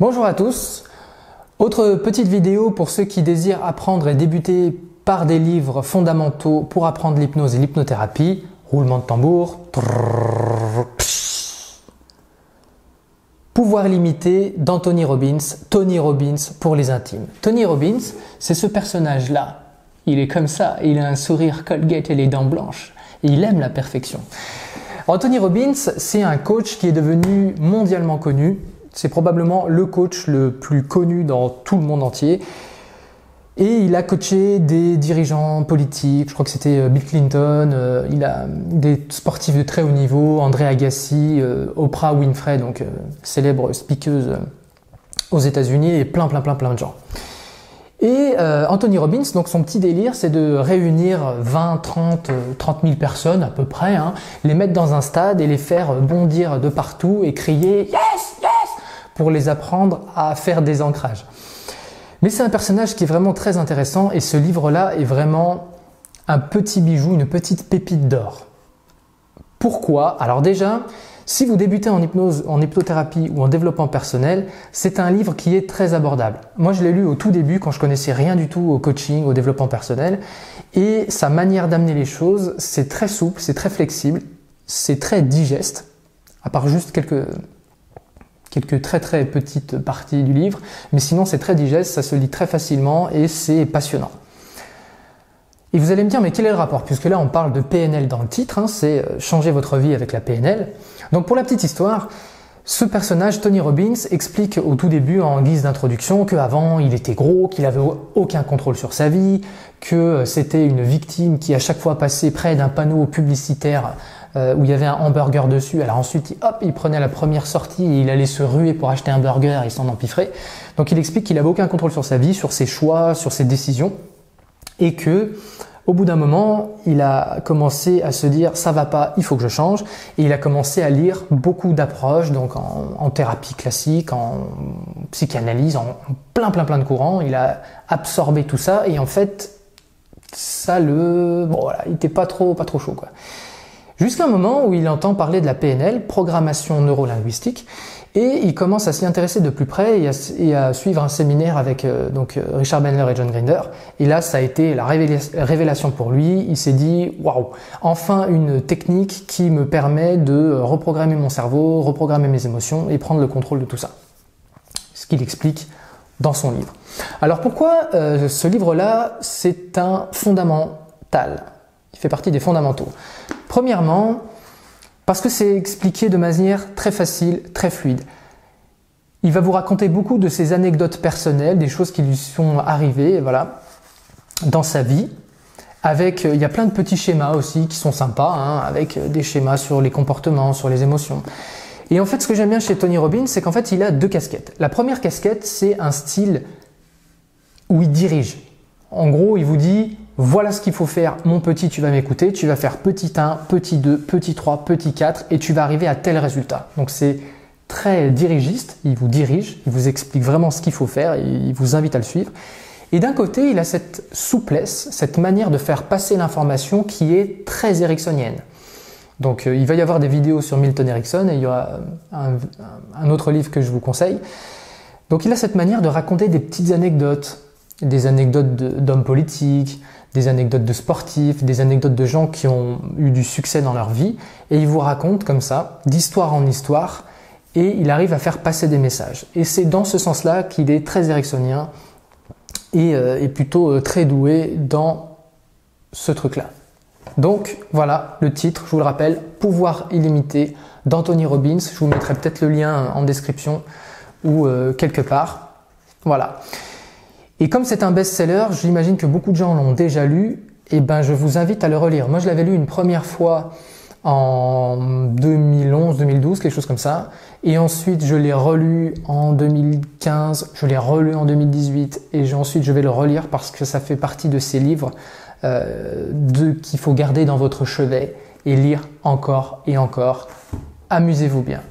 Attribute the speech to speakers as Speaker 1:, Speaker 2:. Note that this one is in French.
Speaker 1: Bonjour à tous, autre petite vidéo pour ceux qui désirent apprendre et débuter par des livres fondamentaux pour apprendre l'hypnose et l'hypnothérapie. Roulement de tambour. Pouvoir illimité d'Anthony Robbins, Tony Robbins pour les intimes. Tony Robbins, c'est ce personnage-là. Il est comme ça, il a un sourire Colgate et les dents blanches. Et il aime la perfection. Anthony Robbins, c'est un coach qui est devenu mondialement connu. C'est probablement le coach le plus connu dans tout le monde entier. Et il a coaché des dirigeants politiques, je crois que c'était Bill Clinton, il a des sportifs de très haut niveau, André Agassi, Oprah Winfrey, donc célèbre speakeuse aux États-Unis, et plein de gens. Et Anthony Robbins, donc son petit délire, c'est de réunir 20, 30 000 personnes à peu près, les mettre dans un stade et les faire bondir de partout et crier « Yes, yes !» pour les apprendre à faire des ancrages. Mais c'est un personnage qui est vraiment très intéressant et ce livre-là est vraiment un petit bijou, une petite pépite d'or. Pourquoi? Alors déjà, si vous débutez en hypnose, en hypnothérapie ou en développement personnel, c'est un livre qui est très abordable. Moi, je l'ai lu au tout début quand je connaissais rien du tout au coaching, au développement personnel. Et sa manière d'amener les choses, c'est très souple, c'est très flexible, c'est très digeste, à part juste quelques très petites parties du livre, mais sinon c'est très digeste, ça se lit très facilement et c'est passionnant. Et vous allez me dire, mais quel est le rapport? Puisque là on parle de PNL dans le titre, c'est changer votre vie avec la PNL. Donc pour la petite histoire, ce personnage, Tony Robbins, explique au tout début en guise d'introduction qu'avant il était gros, qu'il n'avait aucun contrôle sur sa vie, que c'était une victime qui à chaque fois passait près d'un panneau publicitaire où il y avait un hamburger dessus. Alors ensuite, il prenait la première sortie et il allait se ruer pour acheter un burger et il s'en empiffrait. Donc il explique qu'il n'avait aucun contrôle sur sa vie, sur ses choix, sur ses décisions et que au bout d'un moment, il a commencé à se dire « ça va pas, il faut que je change » et il a commencé à lire beaucoup d'approches, donc en thérapie classique, en psychanalyse, en plein de courants. Il a absorbé tout ça et en fait, ça il était pas trop chaud quoi. Jusqu'à un moment où il entend parler de la PNL, programmation neurolinguistique, et il commence à s'y intéresser de plus près et à suivre un séminaire avec Richard Bandler et John Grinder. Et là, ça a été la révélation pour lui. Il s'est dit « Waouh, enfin une technique qui me permet de reprogrammer mon cerveau, reprogrammer mes émotions et prendre le contrôle de tout ça. » Ce qu'il explique dans son livre. Alors pourquoi ce livre-là, c'est un fondamental? Il fait partie des fondamentaux. Premièrement, parce que c'est expliqué de manière très facile, très fluide. Il va vous raconter beaucoup de ses anecdotes personnelles, des choses qui lui sont arrivées, dans sa vie. Il y a plein de petits schémas aussi qui sont sympas, avec des schémas sur les comportements, sur les émotions. Et en fait, ce que j'aime bien chez Tony Robbins, c'est qu'en fait, il a deux casquettes. La première casquette, c'est un style où il dirige. En gros, il vous dit « Voilà ce qu'il faut faire, mon petit, tu vas m'écouter, tu vas faire petit 1, petit 2, petit 3, petit 4 et tu vas arriver à tel résultat. » Donc c'est très dirigiste, il vous dirige, il vous explique vraiment ce qu'il faut faire, et il vous invite à le suivre. Et d'un côté, il a cette souplesse, cette manière de faire passer l'information qui est très ericksonienne. Donc il va y avoir des vidéos sur Milton Erickson et il y aura un autre livre que je vous conseille. Donc il a cette manière de raconter des petites anecdotes, des anecdotes d'hommes politiques, des anecdotes de sportifs, des anecdotes de gens qui ont eu du succès dans leur vie et il vous raconte comme ça, d'histoire en histoire et il arrive à faire passer des messages. Et c'est dans ce sens-là qu'il est très ericksonien et plutôt très doué dans ce truc-là. Donc voilà le titre, je vous le rappelle, Pouvoir illimité d'Anthony Robbins. Je vous mettrai peut-être le lien en description ou quelque part. Voilà. Et comme c'est un best-seller, j'imagine que beaucoup de gens l'ont déjà lu, et je vous invite à le relire. Moi, je l'avais lu une première fois en 2011, 2012, quelque chose comme ça. Et ensuite, je l'ai relu en 2015, je l'ai relu en 2018, et ensuite, je vais le relire parce que ça fait partie de ces livres qu'il faut garder dans votre chevet et lire encore et encore. Amusez-vous bien.